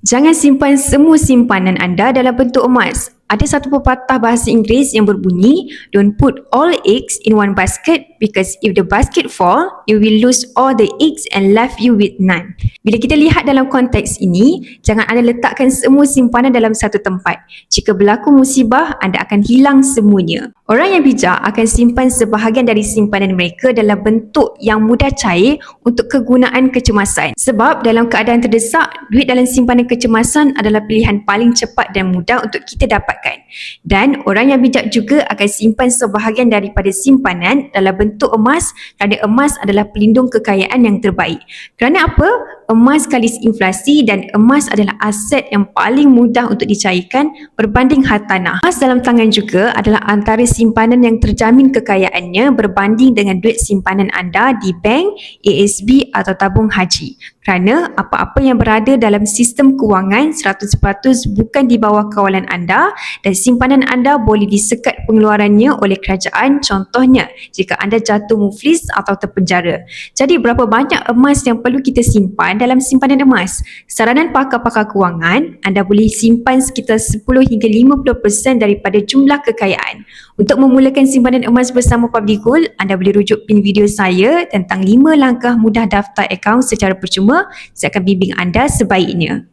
Jangan simpan semua simpanan anda dalam bentuk emas. Ada satu pepatah bahasa Inggeris yang berbunyi, "Don't put all eggs in one basket because if the basket fall, you will lose all the eggs and left you with none." Bila kita lihat dalam konteks ini, jangan anda letakkan semua simpanan dalam satu tempat. Jika berlaku musibah, anda akan hilang semuanya. Orang yang bijak akan simpan sebahagian dari simpanan mereka dalam bentuk yang mudah cair untuk kegunaan kecemasan. Sebab dalam keadaan terdesak, duit dalam simpanan kecemasan adalah pilihan paling cepat dan mudah untuk kita dapatkan. Dan orang yang bijak juga akan simpan sebahagian daripada simpanan dalam bentuk emas kerana emas adalah pelindung kekayaan yang terbaik. Kerana apa? Emas kalis inflasi dan emas adalah aset yang paling mudah untuk dicairkan berbanding hartanah. Emas dalam tangan juga adalah antara simpanan yang terjamin kekayaannya berbanding dengan duit simpanan anda di bank, ASB atau tabung haji. Kerana apa-apa yang berada dalam sistem kewangan 100% bukan di bawah kawalan anda dan simpanan anda boleh disekat pengeluarannya oleh kerajaan, contohnya jika anda jatuh muflis atau terpenjara. Jadi berapa banyak emas yang perlu kita simpan dalam simpanan emas? Saranan pakar-pakar kewangan, anda boleh simpan sekitar 10 hingga 50% daripada jumlah kekayaan. Untuk memulakan simpanan emas bersama Public Gold, anda boleh rujuk pin video saya tentang 5 langkah mudah daftar akaun secara percuma. Saya akan bimbing anda sebaiknya.